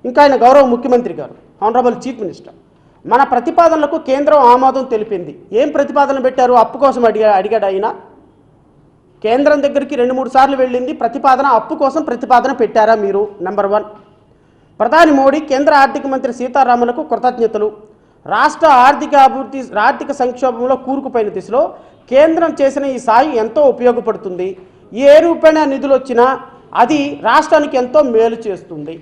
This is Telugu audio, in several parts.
ఇంకా ఆయన గౌరవ ముఖ్యమంత్రి గారు, ఆనరబుల్ చీఫ్ మినిస్టర్, మన ప్రతిపాదనలకు కేంద్రం ఆమోదం తెలిపింది. ఏం ప్రతిపాదన పెట్టారు? అప్పు కోసం అడిగాడు ఆయన. కేంద్రం దగ్గరికి 2-3 సార్లు వెళ్ళింది ప్రతిపాదన, అప్పు కోసం ప్రతిపాదన పెట్టారా మీరు? నెంబర్ 1. ప్రధాని మోడీ కేంద్ర ఆర్థిక మంత్రి సీతారామన్కు కృతజ్ఞతలు. రాష్ట్ర ఆర్థిక సంక్షోభంలో కూరుకుపోయిన దిశలో కేంద్రం చేసిన ఈ సాయం ఎంతో ఉపయోగపడుతుంది. ఏ రూపాయన నిధులు వచ్చినా అది రాష్ట్రానికి ఎంతో మేలు చేస్తుంది.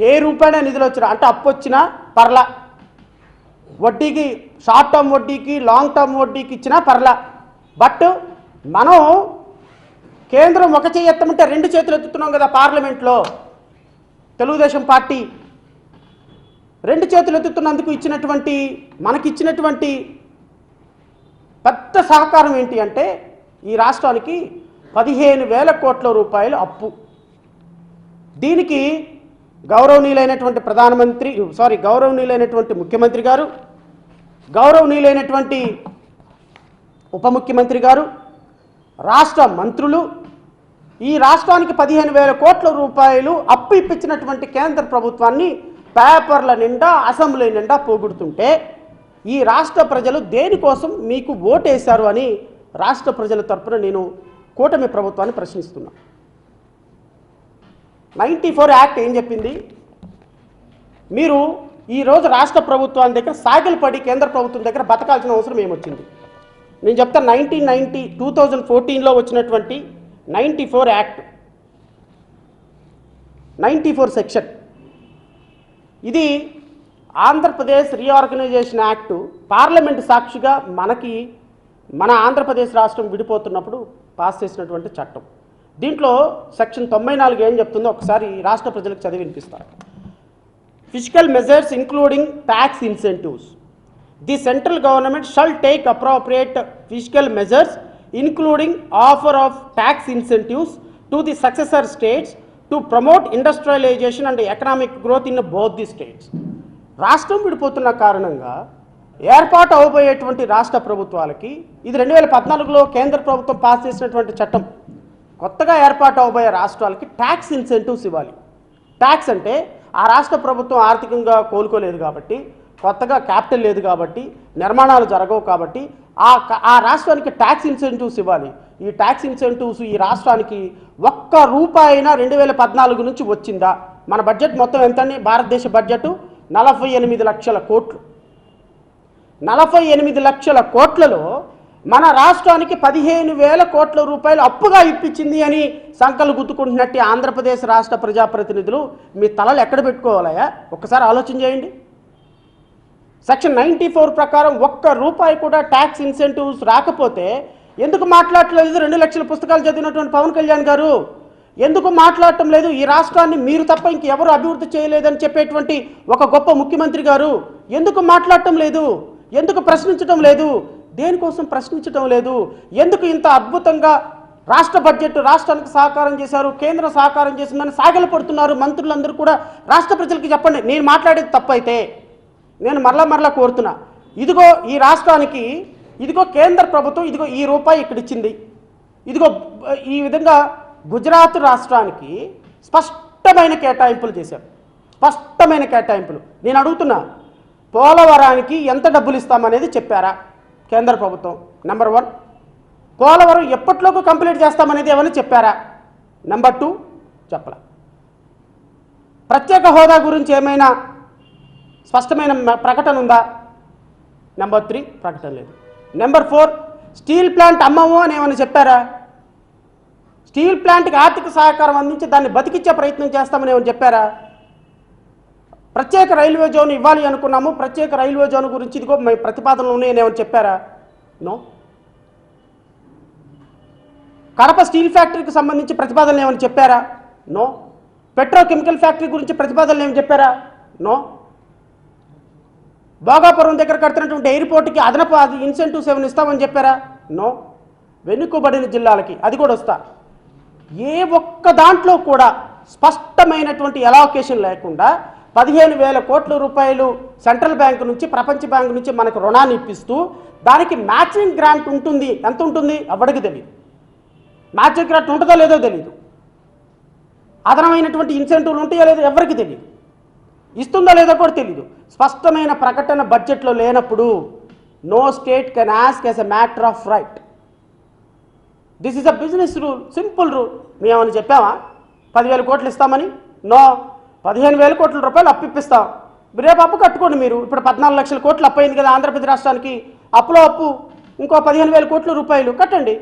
ఏ రూపాయన నిధులు వచ్చినా అంటే అప్పు వచ్చినా పర్లా, వడ్డీకి షార్ట్ టర్మ్ వడ్డీకి లాంగ్ టర్మ్ వడ్డీకి ఇచ్చినా పర్లా. బట్ మనం కేంద్రం ఒక చేయి ఎత్తమంటే 2 చేతులు ఎత్తుతున్నాం కదా పార్లమెంట్లో. తెలుగుదేశం పార్టీ 2 చేతులు ఎత్తుతున్నందుకు మనకిచ్చినటువంటి పెద్ద సహకారం ఏంటి అంటే ఈ రాష్ట్రానికి 15,000 కోట్ల రూపాయలు అప్పు. దీనికి గౌరవనీయులైనటువంటి ముఖ్యమంత్రి గారు, గౌరవనీయులైనటువంటి ఉప ముఖ్యమంత్రి గారు, రాష్ట్ర మంత్రులు ఈ రాష్ట్రానికి 15,000 కోట్ల రూపాయలు అప్పు ఇప్పించినటువంటి కేంద్ర ప్రభుత్వాన్ని పేపర్ల నిండా అసెంబ్లీ నిండా పోగొడుతుంటే ఈ రాష్ట్ర ప్రజలు దేనికోసం మీకు ఓటేశారు అని రాష్ట్ర ప్రజల తరపున నేను కూటమి ప్రభుత్వాన్ని ప్రశ్నిస్తున్నా. 94 యాక్ట్ ఏం చెప్పింది? మీరు ఈరోజు రాష్ట్ర ప్రభుత్వాల దగ్గర సాగిలపడి కేంద్ర ప్రభుత్వం దగ్గర బతకాల్సిన అవసరం ఏమొచ్చింది? నేను చెప్తాను. 2014లో వచ్చినటువంటి 94 యాక్ట్, 94 సెక్షన్, ఇది ఆంధ్రప్రదేశ్ రీఆర్గనైజేషన్ యాక్టు పార్లమెంటు సాక్షిగా మన ఆంధ్రప్రదేశ్ రాష్ట్రం విడిపోతున్నప్పుడు పాస్ చేసినటువంటి చట్టం. దీంట్లో సెక్షన్ 94 ఏం చెప్తుందో ఒకసారి రాష్ట్ర ప్రజలకు చదివి వినిపిస్తారు. Physical measures including tax incentives. The central government shall take appropriate physical measures including offer of tax incentives to the successor states to promote industrialization and economic growth in both the states. రాష్ట్రం విడిపోతున్న కారణంగా ఏర్పాటు అవబోయేటువంటి రాష్ట్ర ప్రభుత్వాలకి ఇది 2014లో కేంద్ర ప్రభుత్వం పాస్ చేసినటువంటి చట్టం. కొత్తగా ఏర్పాటు అవబోయే రాష్ట్రాలకి ట్యాక్స్ ఇన్సెంటివ్స్ ఇవ్వాలి. ట్యాక్స్ అంటే ఆ రాష్ట్ర ప్రభుత్వం ఆర్థికంగా కోలుకోలేదు కాబట్టి, కొత్తగా క్యాపిటల్ లేదు కాబట్టి, నిర్మాణాలు జరగవు కాబట్టి ఆ రాష్ట్రానికి ట్యాక్స్ ఇన్సెంటివ్స్ ఇవ్వాలి. ఈ ట్యాక్స్ ఇన్సెంటివ్స్ ఈ రాష్ట్రానికి ₹1 2014 నుంచి వచ్చిందా? మన బడ్జెట్ మొత్తం ఎంతండి? భారతదేశ బడ్జెట్ 48 లక్షల కోట్లు. 48 లక్షల కోట్లలో మన రాష్ట్రానికి 15,000 కోట్ల రూపాయలు అప్పుగా ఇప్పించింది అని సంకలు గుర్తుకుంటున్నట్టు ఆంధ్రప్రదేశ్ రాష్ట్ర ప్రజాప్రతినిధులు మీ తలలు ఎక్కడ పెట్టుకోవాలయా? ఒక్కసారి ఆలోచన చేయండి. సెక్షన్ 94 ప్రకారం ₹1 కూడా ట్యాక్స్ ఇన్సెంటివ్స్ రాకపోతే ఎందుకు మాట్లాడట్లేదు? 2 లక్షల పుస్తకాలు చదివినటువంటి పవన్ కళ్యాణ్ గారు ఎందుకు మాట్లాడటం లేదు? ఈ రాష్ట్రాన్ని మీరు తప్ప ఇంకెవరు అభివృద్ధి చేయలేదని చెప్పేటువంటి ఒక గొప్ప ముఖ్యమంత్రి గారు ఎందుకు మాట్లాడటం లేదు? ఎందుకు ప్రశ్నించడం లేదు? దేనికోసం ప్రశ్నించడం లేదు? ఎందుకు ఇంత అద్భుతంగా రాష్ట్ర బడ్జెట్ రాష్ట్రానికి సహకారం చేశారు, కేంద్రం సహకారం చేసిందని సాగలపడుతున్నారు మంత్రులందరూ కూడా? రాష్ట్ర ప్రజలకు చెప్పండి. నేను మాట్లాడేది తప్పైతే నేను మరలా కోరుతున్నా. ఇదిగో ఈ రాష్ట్రానికి, ఇదిగో కేంద్ర ప్రభుత్వం, ఇదిగో ఈ రూపాయి ఇక్కడ ఇచ్చింది, ఇదిగో ఈ విధంగా గుజరాత్ రాష్ట్రానికి స్పష్టమైన కేటాయింపులు చేశారు. స్పష్టమైన కేటాయింపులు. నేను అడుగుతున్నా, పోలవరానికి ఎంత డబ్బులు ఇస్తామనేది చెప్పారా కేంద్ర ప్రభుత్వం? నెంబర్ 1. పోలవరం ఎప్పట్లోకి కంప్లీట్ చేస్తామనేది ఏమైనా చెప్పారా? నెంబర్ 2 చెప్పలా. ప్రత్యేక హోదా గురించి ఏమైనా స్పష్టమైన ప్రకటన ఉందా? నెంబర్ 3 ప్రకటన లేదు. నెంబర్ 4 స్టీల్ ప్లాంట్ అమ్మము అని ఏమైనా చెప్పారా? స్టీల్ ప్లాంట్కి ఆర్థిక సహకారం అందించి దాన్ని బతికిచ్చే ప్రయత్నం చేస్తామని ఏమైనా చెప్పారా? ప్రత్యేక రైల్వే జోన్ ఇవ్వాలి అనుకున్నాము, ప్రత్యేక రైల్వే జోన్ గురించి ఇదిగో మీ ప్రతిపాదనలు ఉన్నాయని ఏమైనా చెప్పారా? నో. కడప స్టీల్ ఫ్యాక్టరీకి సంబంధించి ప్రతిపాదనలు ఏమైనా చెప్పారా? నో. పెట్రోకెమికల్ ఫ్యాక్టరీ గురించి ప్రతిపాదనలు ఏమైనా చెప్పారా? నో. భోగాపురం దగ్గర కడుతున్నటువంటి ఎయిర్పోర్ట్కి అదనపు ఇన్సెంటివ్స్ ఏమైనా ఇస్తామని చెప్పారా? నో. వెనుకబడిన జిల్లాలకి అది కూడా వస్తా. ఏ ఒక్క దాంట్లో కూడా స్పష్టమైనటువంటి ఎలాకేషన్ లేకుండా 15,000 కోట్ల రూపాయలు సెంట్రల్ బ్యాంకు నుంచి, ప్రపంచ బ్యాంకు నుంచి మనకు రుణాన్ని ఇప్పిస్తూ దానికి మ్యాచింగ్ గ్రాంట్ ఉంటుంది. ఎంత ఉంటుంది? ఎవరికి తెలియదు. మ్యాచింగ్ గ్రాంట్ ఉంటుందో లేదో తెలియదు. అదనమైనటువంటి ఇన్సెంటివ్లు ఉంటాయో లేదో ఎవరికి తెలియదు. ఇస్తుందో లేదో కూడా తెలియదు. స్పష్టమైన ప్రకటన బడ్జెట్లో లేనప్పుడు no state can ask as a matter of right. This is a business rule, simple rule. మేము ఏమని చెప్పామా 10,000 కోట్లు ఇస్తామని? నో, 15,000 కోట్ల రూపాయలు అప్పిస్తాం, రేపు అప్పు కట్టుకోండి. మీరు ఇప్పుడు 14 లక్షల కోట్లు అప్పు అయింది కదా ఆంధ్రప్రదేశ్ రాష్ట్రానికి, అప్పులో అప్పు ఇంకో 15,000 కోట్ల రూపాయలు కట్టండి.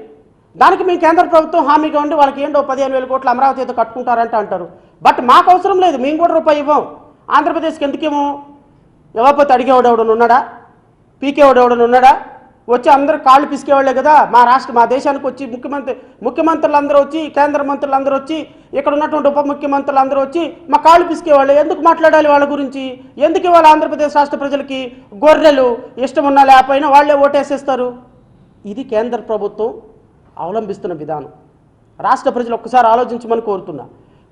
దానికి మేము కేంద్ర ప్రభుత్వం హామీగా ఉండి వాళ్ళకి ఏంటో 15,000 కోట్లు అమరావతితో కట్టుకుంటారంటే అంటారు. బట్ మాకు అవసరం లేదు, మేము కూడా రూపాయి ఇవ్వం. ఆంధ్రప్రదేశ్కి ఎందుకేమో ఇవ్వకపోతే అడిగేవాడు ఎవడని ఉన్నాడా? పీకేవాడు ఎవడని ఉన్నాడా? వచ్చి అందరూ కాళ్ళు పిసికేవాళ్లే కదా. మా దేశానికి వచ్చి ముఖ్యమంత్రులు అందరూ వచ్చి, కేంద్ర మంత్రులు అందరూ వచ్చి, ఇక్కడ ఉన్నటువంటి ఉప ముఖ్యమంత్రులు అందరూ వచ్చి మా కాళ్ళు పిసికేవాళ్ళే. ఎందుకు మాట్లాడాలి వాళ్ళ గురించి? ఎందుకు ఇవాళ ఆంధ్రప్రదేశ్ రాష్ట్ర ప్రజలకి గొర్రెలు ఇష్టం ఉన్నా లేకపోయినా వాళ్ళే ఓటేసేస్తారు? ఇది కేంద్ర ప్రభుత్వం అవలంబిస్తున్న విధానం. రాష్ట్ర ప్రజలు ఒక్కసారి ఆలోచించమని కోరుతున్నా.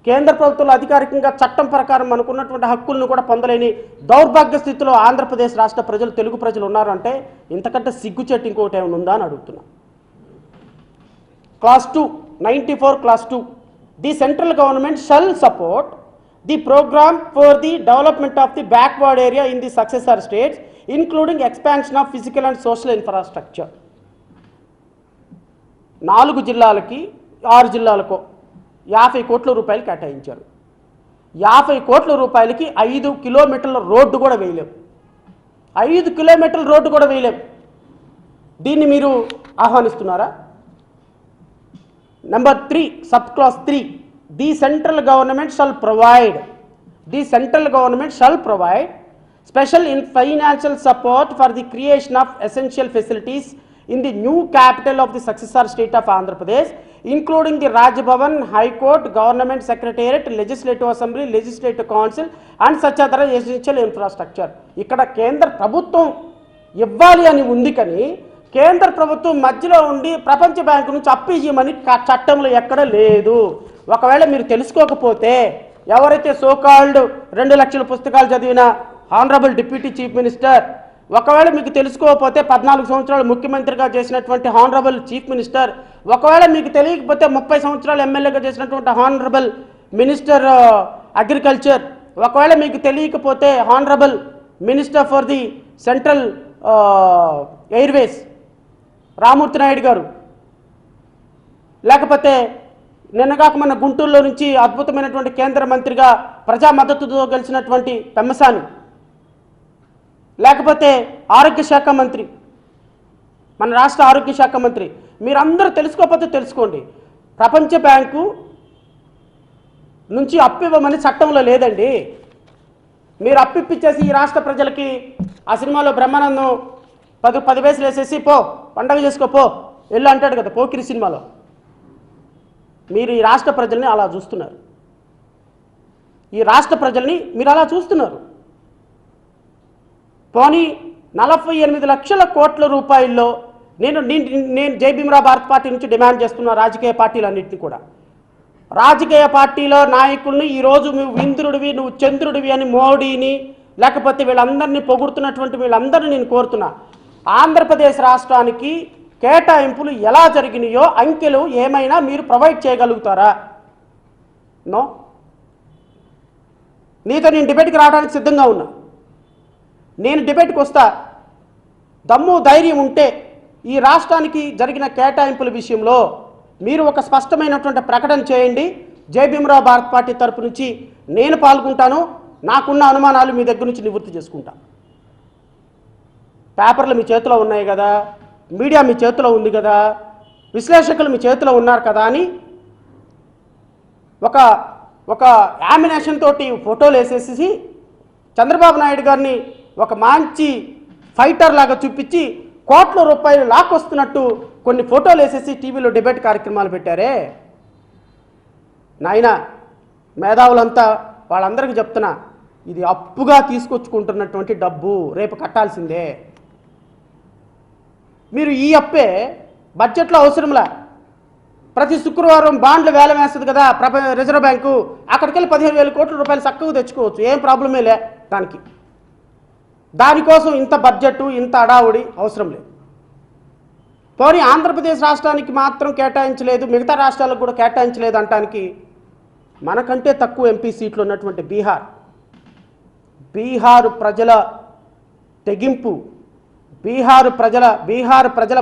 కేంద్ర ప్రభుత్వంలో అధికారికంగా చట్టం ప్రకారం మనకున్నటువంటి హక్కులను కూడా పొందలేని దౌర్భాగ్య స్థితిలో ఆంధ్రప్రదేశ్ రాష్ట్ర ప్రజలు, తెలుగు ప్రజలు ఉన్నారంటే ఇంతకంటే సిగ్గుచెట్టు ఇంకొకటి ఏమైనా ఉందా అని అడుగుతున్నా. Clause 2, 94 clause 2, the central government shall support the programme for the development of the backward area in the successor states including expansion of physical and social infrastructure. 4 జిల్లాలకి 6 జిల్లాలకు 50 కోట్ల రూపాయలు కేటాయించారు. 50 కోట్ల రూపాయలకి 5 కిలోమీటర్ల రోడ్డు కూడా వేయలేం. 5 కిలోమీటర్ల రోడ్డు కూడా వేయలేం. దీన్ని మీరు ఆహ్వానిస్తున్నారా? Number 3, sub class 3, the central government shall provide special financial support for the creation of essential facilities in the new capital of the successor state of Andhra Pradesh, including the Raj Bhavan, High Court, Government Secretariat, Legislative Assembly, Legislative Council and such other essential infrastructure. ఇక్కడ కేంద్ర ప్రభుత్వం ఇవ్వాలి అని ఉంది, కానీ కేంద్ర ప్రభుత్వం మధ్యలో ఉండి ప్రపంచ బ్యాంకు నుంచి అప్పు ఇవ్వమని చట్టంలో ఎక్కడ లేదు. ఒకవేళ మీరు తెలుసుకోకపోతే, ఎవరైతే సోకాల్డ్ 2 లక్షల పుస్తకాలు చదివిన హానరబుల్ డిప్యూటీ చీఫ్ మినిస్టర్, ఒకవేళ మీకు తెలుసుకోకపోతే 14 సంవత్సరాలు ముఖ్యమంత్రిగా చేసినటువంటి హానరబుల్ చీఫ్ మినిస్టర్, ఒకవేళ మీకు తెలియకపోతే 30 సంవత్సరాలు ఎమ్మెల్యేగా చేసినటువంటి హానరబుల్ మినిస్టర్ అగ్రికల్చర్, ఒకవేళ మీకు తెలియకపోతే honourable minister for the central airways Ramurthy Naidu గారు, లేకపోతే నిన్నగాక మన గుంటూరులో నుంచి అద్భుతమైనటువంటి కేంద్ర మంత్రిగా ప్రజా మద్దతుతో గెలిచినటువంటి పెమ్మసాని, లేకపోతే ఆరోగ్య శాఖ మంత్రి, మన రాష్ట్ర ఆరోగ్య శాఖ మంత్రి, మీరందరూ తెలుసుకోకపోతే తెలుసుకోండి. ప్రపంచ బ్యాంకు నుంచి అప్పు ఇవ్వమని చట్టంలో లేదండి. మీరు అప్పు ఇప్పించేసి ఈ రాష్ట్ర ప్రజలకి ఆ సినిమాలో బ్రహ్మానందం 10 పైసలు వేసేసి పో పండగ చేసుకోపో వెళ్ళు అంటాడు కదా పోకిరి సినిమాలో. మీరు ఈ రాష్ట్ర ప్రజల్ని అలా చూస్తున్నారు. మీరు అలా చూస్తున్నారు. పోనీ 48 లక్షల కోట్ల రూపాయల్లో నేను జై భీమ్రావ్ భారత్ పార్టీ నుంచి డిమాండ్ చేస్తున్న రాజకీయ పార్టీలన్నింటినీ కూడా, రాజకీయ పార్టీలో నాయకుల్ని ఈరోజు నువ్వు ఇంద్రుడివి, నువ్వు చంద్రుడివి అని మోడీని లేకపోతే వీళ్ళందరినీ పొగుడుతున్నటువంటి వీళ్ళందరినీ నేను కోరుతున్నా, ఆంధ్రప్రదేశ్ రాష్ట్రానికి కేటాయింపులు ఎలా జరిగినాయో అంకెలు ఏమైనా మీరు ప్రొవైడ్ చేయగలుగుతారా? నో. నీతో నేను డిబేట్కి రావడానికి సిద్ధంగా ఉన్నా. నేను డిబేట్కి వస్తా. దమ్ము ధైర్యం ఉంటే ఈ రాష్ట్రానికి జరిగిన కేటాయింపుల విషయంలో మీరు ఒక స్పష్టమైనటువంటి ప్రకటన చేయండి. జై భీమ్రావ్ భారత్ పార్టీ తరపు నుంచి నేను పాల్గొంటాను. నాకున్న అనుమానాలు మీ దగ్గర నుంచి నివృత్తి చేసుకుంటా. పేపర్లు మీ చేతిలో ఉన్నాయి కదా, మీడియా మీ చేతిలో ఉంది కదా, విశ్లేషకులు మీ చేతిలో ఉన్నారు కదా అని ఒక యామినేషన్ తోటి ఫోటోలు వేసేసి చంద్రబాబు నాయుడు గారిని ఒక మంచి ఫైటర్ లాగా చూపించి కోట్ల రూపాయలు లాక్కొస్తున్నట్టు కొన్ని ఫోటోలు వేసేసి టీవీలో డిబేట్ కార్యక్రమాలు పెట్టారే. నాయన మేధావులంతా వాళ్ళందరికీ చెప్తున్నా, ఇది అప్పుగా తీసుకొచ్చుకుంటున్నటువంటి డబ్బు, రేపు కట్టాల్సిందే. మీరు ఈ అప్పే బడ్జెట్లో అవసరంలా. ప్రతి శుక్రవారం బాండ్లు వేలం వేస్తుంది కదా రిజర్వ్ బ్యాంకు, అక్కడికెళ్ళి 15,000 కోట్ల రూపాయలు చక్కగా తెచ్చుకోవచ్చు, ఏం ప్రాబ్లమే లే. దానికోసం ఇంత బడ్జెట్, ఇంత అడావుడి అవసరం లేదు. పోనీ ఆంధ్రప్రదేశ్ రాష్ట్రానికి మాత్రం కేటాయించలేదు, మిగతా రాష్ట్రాలకు కూడా కేటాయించలేదు అంటానికి మనకంటే తక్కువ ఎంపీ సీట్లు ఉన్నటువంటి బీహార్, బీహారు ప్రజల తెగింపు, బీహారు ప్రజల